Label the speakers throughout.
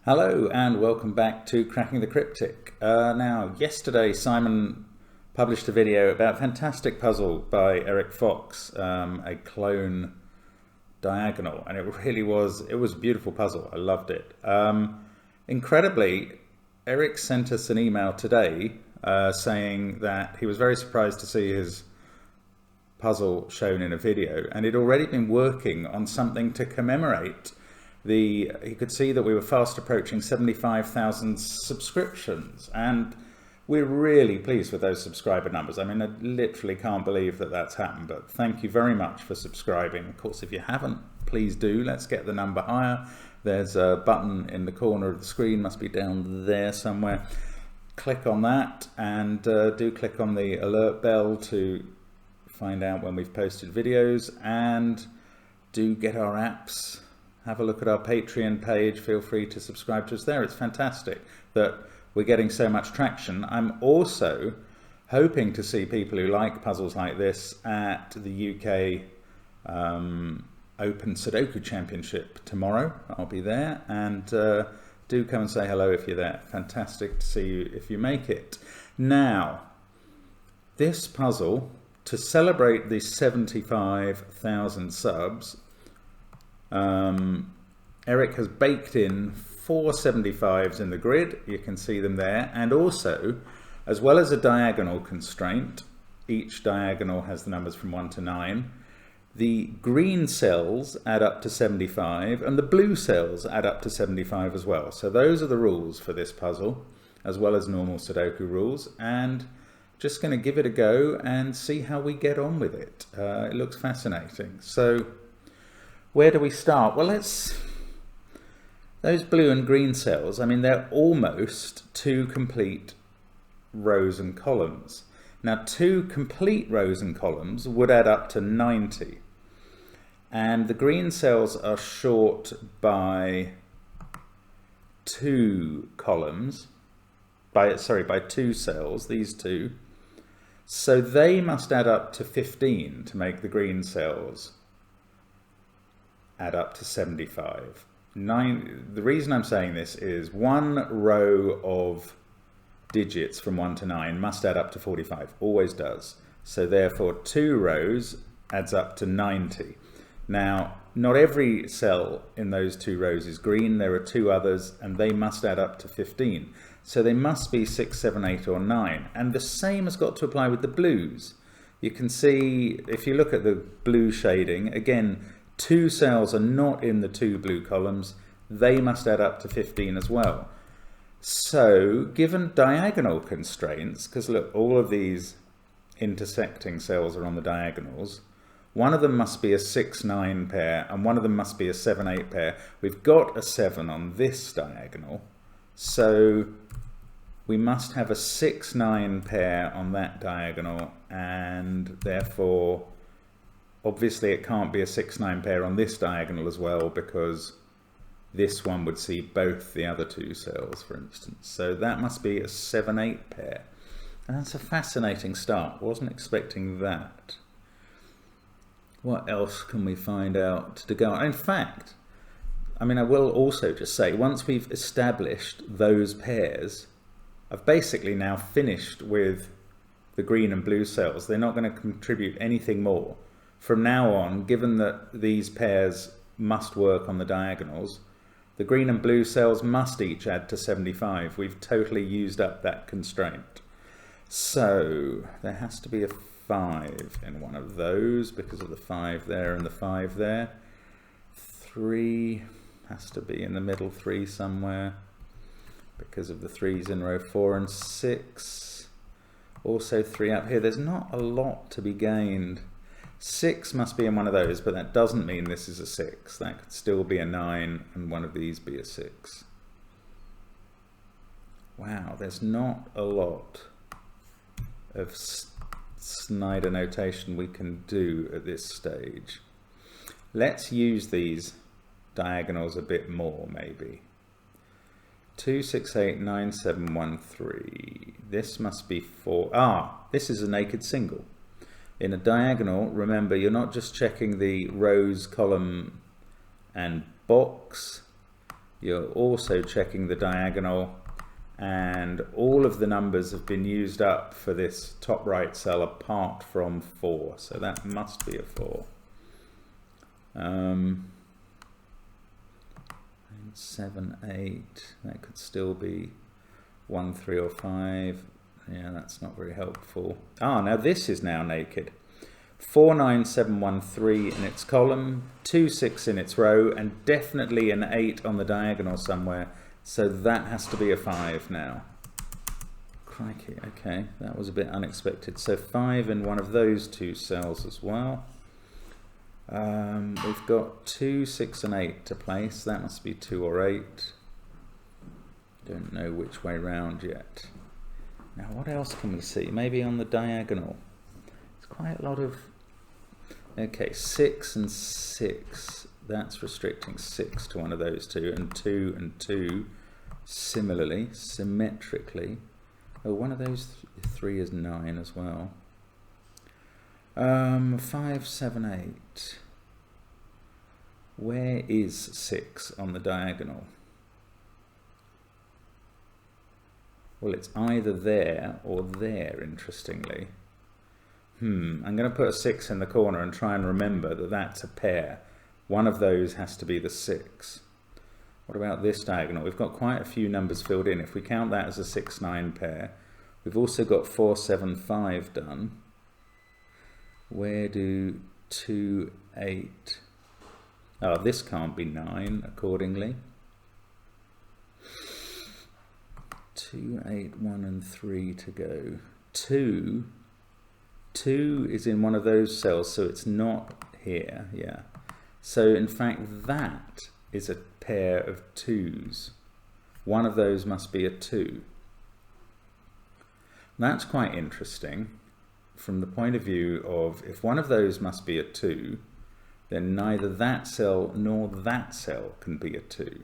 Speaker 1: Hello and welcome back to Cracking the Cryptic. Now, yesterday Simon published a video about a fantastic puzzle by Eric Fox, a clone diagonal, and it was a beautiful puzzle. I loved it. Incredibly, Eric sent us an email today saying that he was very surprised to see his puzzle shown in a video, and he'd already been working on something to commemorate he could see that we were fast approaching 75,000 subscriptions, and we're really pleased with those subscriber numbers. I mean, I literally can't believe that that's happened, but thank you very much for subscribing. Of course, if you haven't, please do. Let's get the number higher. There's a button in the corner of the screen, must be down there somewhere. Click on that, and do click on the alert bell to find out when we've posted videos, and do get our apps. Have a look at our Patreon page. Feel free to subscribe to us there. It's fantastic that we're getting so much traction. I'm also hoping to see people who like puzzles like this at the UK Open Sudoku Championship tomorrow. I'll be there, and do come and say hello if you're there. Fantastic to see you if you make it. Now, this puzzle, to celebrate the 75,000 subs, Eric has baked in 4 75s in the grid. You can see them there, and also, as well as a diagonal constraint, each diagonal has the numbers from 1 to 9. The green cells add up to 75, and the blue cells add up to 75 as well. So those are the rules for this puzzle, as well as normal Sudoku rules, and just going to give it a go and see how we get on with it. It looks fascinating. So where do we start? Well, those blue and green cells, I mean, they're almost 2 complete rows and columns. Now, 2 complete rows and columns would add up to 90. And the green cells are short by 2 columns, by 2 cells, these 2. So they must add up to 15 to make the green cells add up to 75. The reason I'm saying this is 1 row of digits from 1 to 9 must add up to 45, always does. So therefore 2 rows adds up to 90. Now, not every cell in those 2 rows is green. There are 2 others, and they must add up to 15. So they must be 6, 7, 8, or 9. And the same has got to apply with the blues. You can see, if you look at the blue shading, again, 2 cells are not in the 2 blue columns. They must add up to 15 as well. So given diagonal constraints, because look, all of these intersecting cells are on the diagonals, one of them must be a 6-9 pair, and one of them must be a 7-8 pair. We've got a 7 on this diagonal, so we must have a 6-9 pair on that diagonal, and therefore obviously it can't be a 6-9 pair on this diagonal as well, because this one would see both the other 2 cells, for instance. So that must be a 7-8 pair. And that's a fascinating start. Wasn't expecting that. What else can we find out to go on? In fact, I mean, I will also just say, once we've established those pairs, I've basically now finished with the green and blue cells. They're not going to contribute anything more. From now on, given that these pairs must work on the diagonals, the green and blue cells must each add to 75. We've totally used up that constraint. So there has to be a 5 in one of those because of the 5 there and the 5 there. 3 has to be in the middle, 3 somewhere, because of the 3s in row 4 and 6. Also 3 up here. There's not a lot to be gained. 6 must be in one of those, but that doesn't mean this is a 6. That could still be a 9 and one of these be a 6. Wow, there's not a lot of Snyder notation we can do at this stage. Let's use these diagonals a bit more, maybe. 2, 6, 8, 9, 7, 1, 3. This must be 4. This is a naked single. In a diagonal, remember, you're not just checking the rows, column, and box. You're also checking the diagonal, and all of the numbers have been used up for this top right cell apart from 4, so that must be a 4. 7, 8, that could still be 1, 3 or 5. Yeah, that's not very helpful. Ah, now this is now naked. 4, 9, 7, 1, 3 in its column, 2, 6 in its row, and definitely an 8 on the diagonal somewhere. So that has to be a 5 now. Crikey, okay, that was a bit unexpected. So 5 in one of those 2 cells as well. We've got 2, 6 and 8 to place. That must be 2 or 8. Don't know which way round yet. Now what else can we see? Maybe on the diagonal. It's quite a lot of... Okay, 6 and 6. That's restricting 6 to one of those 2, and 2 and 2 similarly, symmetrically. Oh, one of those 3 is 9 as well. 5, 7, 8. Where is 6 on the diagonal? Well, it's either there or there, interestingly. I'm going to put a 6 in the corner and try and remember that that's a pair. One of those has to be the 6. What about this diagonal? We've got quite a few numbers filled in. If we count that as a 6, 9 pair, we've also got 4, 7, 5 done. Where do 2, 8... Oh, this can't be 9, accordingly. 2, 8, 1 and 3 to go. 2 is in one of those cells, so it's not here, yeah. So in fact that is a pair of 2s. One of those must be a 2. That's quite interesting from the point of view of, if one of those must be a 2, then neither that cell nor that cell can be a 2.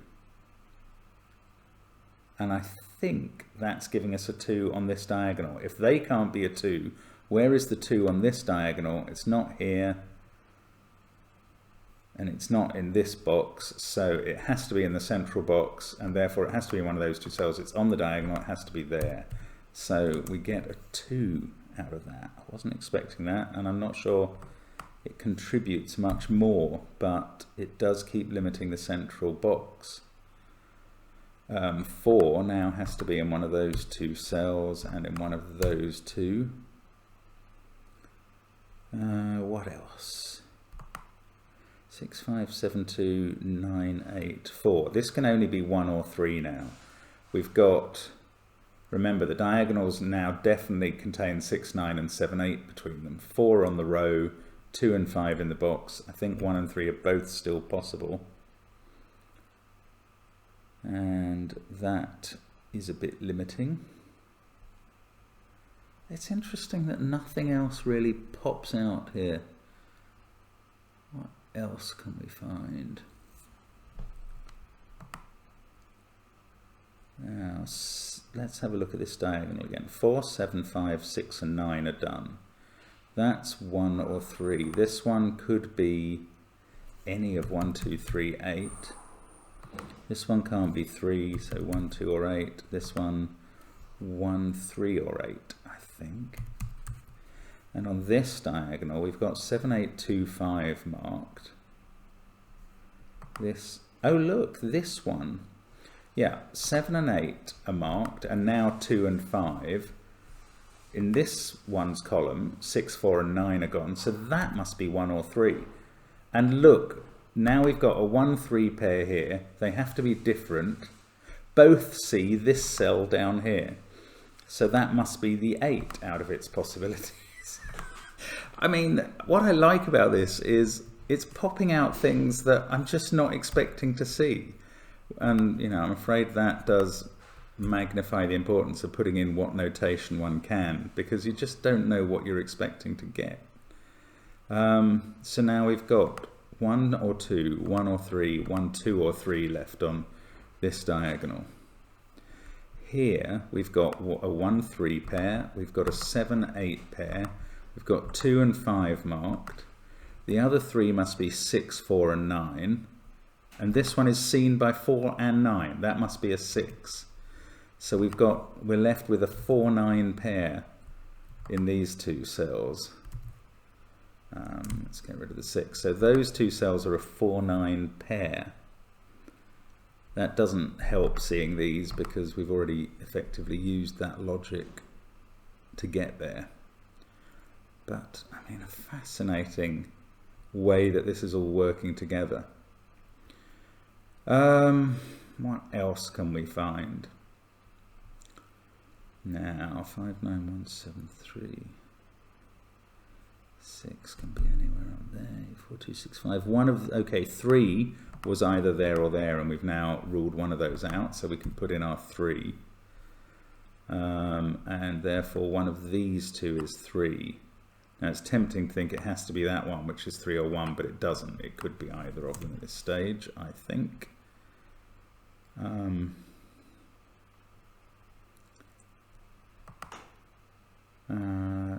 Speaker 1: And I think that's giving us a 2 on this diagonal. If they can't be a 2, where is the 2 on this diagonal? It's not here, and it's not in this box, so it has to be in the central box, and therefore it has to be in one of those 2 cells. It's on the diagonal, it has to be there. So we get a 2 out of that. I wasn't expecting that, and I'm not sure it contributes much more, but it does keep limiting the central box. 4 now has to be in one of those 2 cells and in one of those 2. What else? 6, 5, 7, 2, 9, 8, 4. This can only be 1 or 3 now. We've got, remember, the diagonals now definitely contain 6, 9 and 7, 8 between them. 4 on the row, 2 and 5 in the box. I think 1 and 3 are both still possible. And that is a bit limiting. It's interesting that nothing else really pops out here. What else can we find? Now, let's have a look at this diagonal again. 4, 7, 5, 6 and 9 are done. That's 1 or 3. This one could be any of 1, 2, 3, 8. This one can't be 3, so 1, 2 or 8. This one, 1, 3 or 8, I think. And on this diagonal, we've got 7, 8, 2, 5 marked. This, oh look, this one. Yeah, 7 and 8 are marked, and now 2 and 5. In this one's column, 6, 4 and 9 are gone, so that must be 1 or 3. And look, now we've got a 1, 3 pair here. They have to be different. Both see this cell down here. So that must be the 8 out of its possibilities. I mean, what I like about this is it's popping out things that I'm just not expecting to see. And, you know, I'm afraid that does magnify the importance of putting in what notation one can, because you just don't know what you're expecting to get. So now we've got 1 or 2, 1 or 3, 1, 2 or 3 left on this diagonal. Here we've got a 1, 3 pair, we've got a 7, 8 pair, we've got 2 and 5 marked. The other 3 must be 6, 4 and 9. And this one is seen by 4 and 9. That must be a 6. So we're left with a 4-9 pair in these two cells. Let's get rid of the 6. So those two cells are a 4-9 pair. That doesn't help seeing these because we've already effectively used that logic to get there. But I mean, a fascinating way that this is all working together. What else can we find? Now, 591736 can be anywhere up there. 4265. Okay, 3 was either there or there, and we've now ruled one of those out, so we can put in our 3. And therefore, one of these two is 3. Now, it's tempting to think it has to be that one, which is 3 or 1, but it doesn't. It could be either of them at this stage, I think.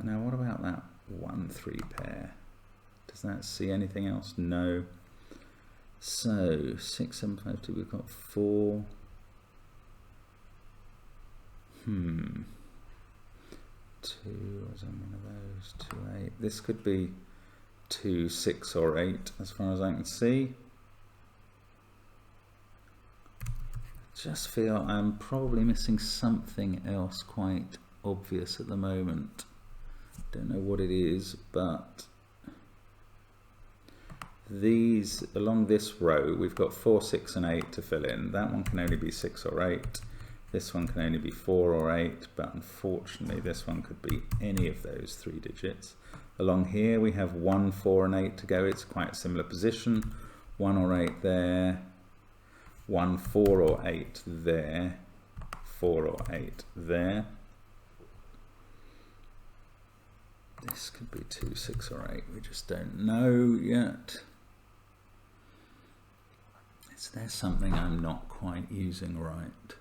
Speaker 1: Now, what about that 1-3 pair? Does that see anything else? No. So 6, 7, 5, 2. We've got 4. 2 was on one of those. 2, 8. This could be 2, 6, or 8, as far as I can see. Just feel I'm probably missing something else quite obvious at the moment. Don't know what it is, but these along this row we've got 4, 6 and 8 to fill in. That one can only be 6 or 8. This one can only be 4 or 8, but unfortunately this one could be any of those 3 digits. Along here we have 1, 4 and 8 to go. It's quite a similar position. 1 or 8 there, 1, 4 or 8 there, 4 or 8 there. This could be 2, 6 or 8. We just don't know yet. Is there something I'm not quite using right?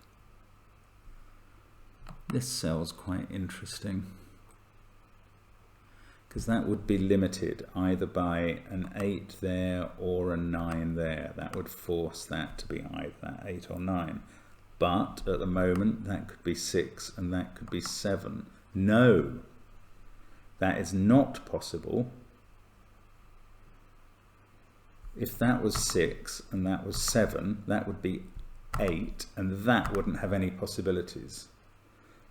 Speaker 1: This cell's quite interesting, because that would be limited either by an 8 there or a 9 there. That would force that to be either 8 or 9. But at the moment that could be 6 and that could be 7. No, that is not possible. If that was 6 and that was 7, that would be 8, and that wouldn't have any possibilities.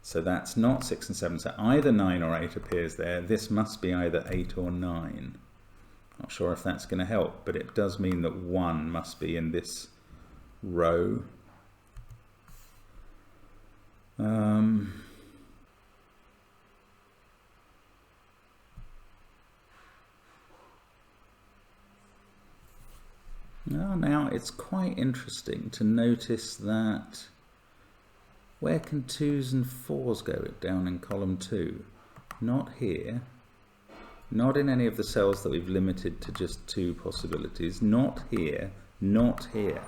Speaker 1: So that's not 6 and 7. So either 9 or 8 appears there. This must be either 8 or 9. Not sure if that's going to help, but it does mean that 1 must be in this row. Now it's quite interesting to notice that where can 2s and 4s go down in column 2? Not here. Not in any of the cells that we've limited to just 2 possibilities. Not here. Not here.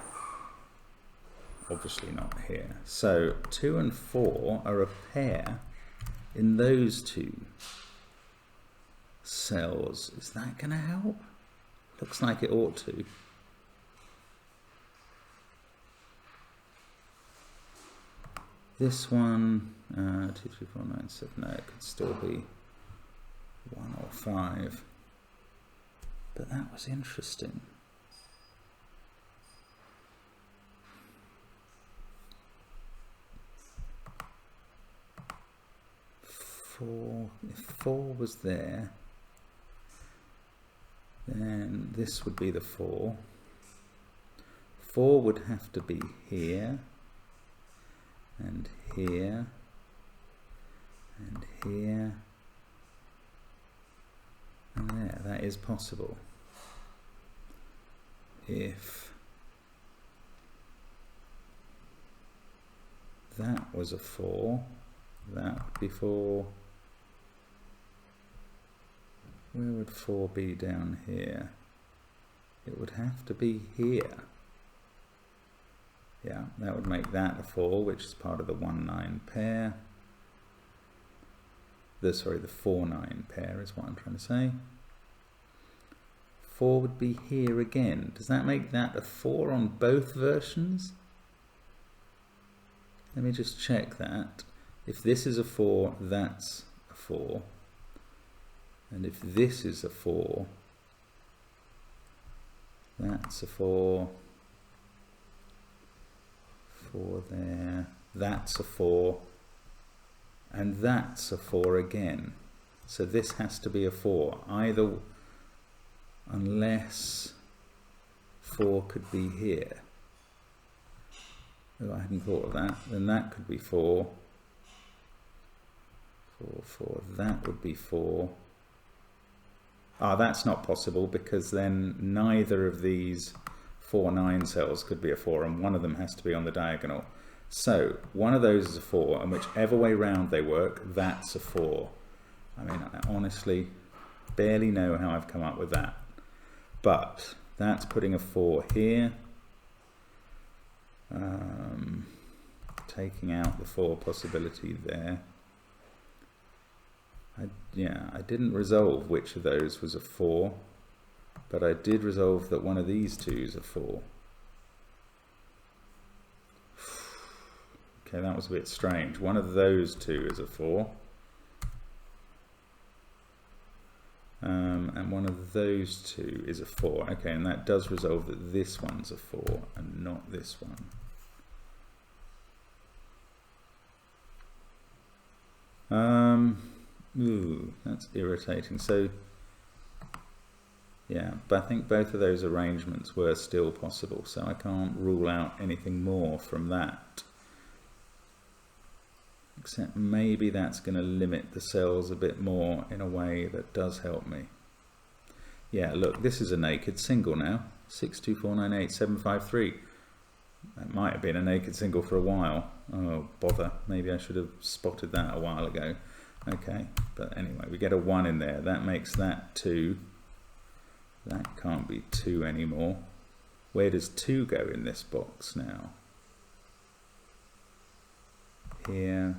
Speaker 1: Obviously not here. So 2 and 4 are a pair in those 2 cells. Is that going to help? Looks like it ought to. This one, 2, 3, 4, 9, 7, no, it could still be 1 or 5. But that was interesting. If 4 was there, then this would be the 4. 4 would have to be here, and here, and here, and there. That is possible. If that was a 4, that would be 4. Where would 4 be down here? It would have to be here. Yeah, that would make that a 4, which is part of the 1-9 pair. The 4-9 pair is what I'm trying to say. 4 would be here again. Does that make that a 4 on both versions? Let me just check that. If this is a 4, that's a 4. And if this is a 4, that's a 4. 4 there. That's a 4. And that's a 4 again. So this has to be a 4. Either, unless 4 could be here. Oh, I hadn't thought of that. Then that could be 4. 4, 4. That would be 4. Ah, that's not possible because then neither of these 4 9 cells could be a 4 and one of them has to be on the diagonal. So one of those is a 4 and whichever way round they work, that's a 4. I mean, I honestly barely know how I've come up with that. But that's putting a 4 here. Taking out the 4 possibility there. I didn't resolve which of those was a 4, but I did resolve that one of these two is a 4. Okay, that was a bit strange. One of those two is a 4. And one of those two is a 4. Okay, and that does resolve that this one's a 4 and not this one. Ooh, that's irritating. So, yeah, but I think both of those arrangements were still possible, so I can't rule out anything more from that. Except maybe that's going to limit the cells a bit more in a way that does help me. Yeah, look, this is a naked single now. 62498,753. That might have been a naked single for a while. Oh, bother. Maybe I should have spotted that a while ago. Okay, but anyway, we get a 1 in there. That makes that 2. That can't be 2 anymore. Where does 2 go in this box now? Here.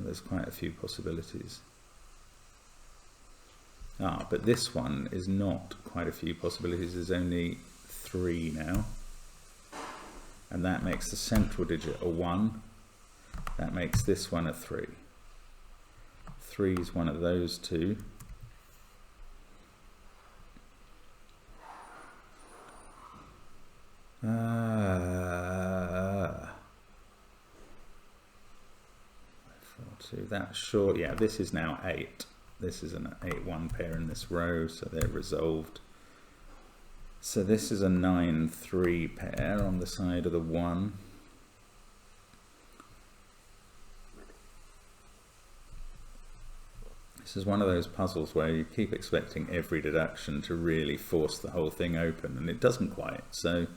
Speaker 1: There's quite a few possibilities. Ah, but this one is not quite a few possibilities. There's only 3 now. And that makes the central digit a 1. That makes this one a 3. 3 is one of those two. That's short. Yeah, this is now 8. This is an 8-1 pair in this row, so they're resolved. So this is a 9-3 pair on the side of the 1. This is one of those puzzles where you keep expecting every deduction to really force the whole thing open, and it doesn't quite. So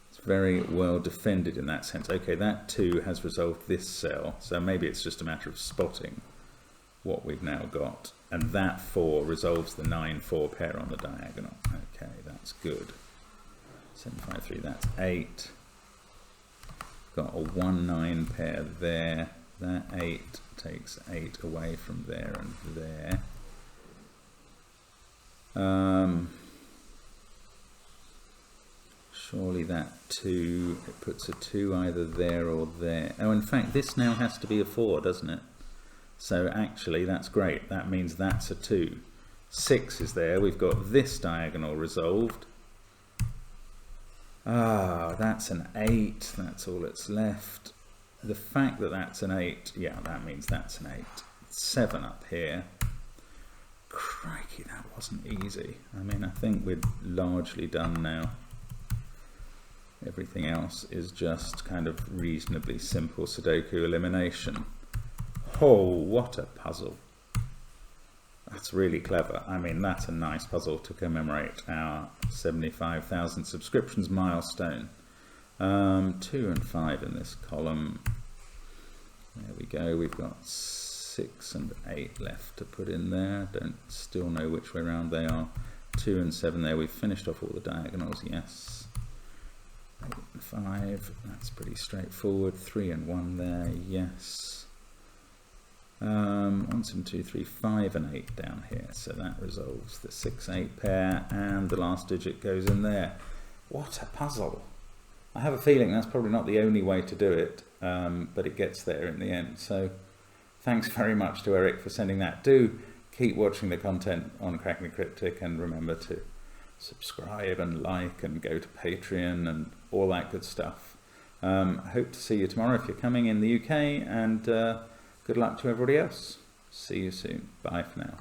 Speaker 1: it's very well defended in that sense. Okay, that 2 has resolved this cell, so maybe it's just a matter of spotting what we've now got. And that 4 resolves the 9-4 pair on the diagonal. Okay, that's good. 753, that's 8. Got a 1-9 pair there. That 8 takes 8 away from there and there. Surely that 2, it puts a 2 either there or there. Oh, in fact, this now has to be a 4, doesn't it? So actually, that's great. That means that's a 2. 6 is there. We've got this diagonal resolved. Ah, that's an 8. That's all that's left. The fact that that's an 8, yeah, that means that's an 8. 7 up here. Crikey, that wasn't easy. I mean, I think we're largely done now. Everything else is just kind of reasonably simple Sudoku elimination. Oh, what a puzzle. That's really clever. I mean, that's a nice puzzle to commemorate our 75,000 subscriptions milestone. 2 and 5 in this column. There we go. We've got 6 and 8 left to put in there. Don't still know which way around they are. 2 and 7 there. We've finished off all the diagonals. Yes. 8 and 5. That's pretty straightforward. 3 and 1 there. Yes. 1, 7, 2, 3, 5 and 8 down here, so that resolves the 6, 8 pair, and the last digit goes in there. What a puzzle! I have a feeling that's probably not the only way to do it, but it gets there in the end. So thanks very much to Eric for sending that. Do keep watching the content on Cracking the Cryptic, and remember to subscribe and like and go to Patreon and all that good stuff. Hope to see you tomorrow if you're coming in the UK, and good luck to everybody else. See you soon. Bye for now.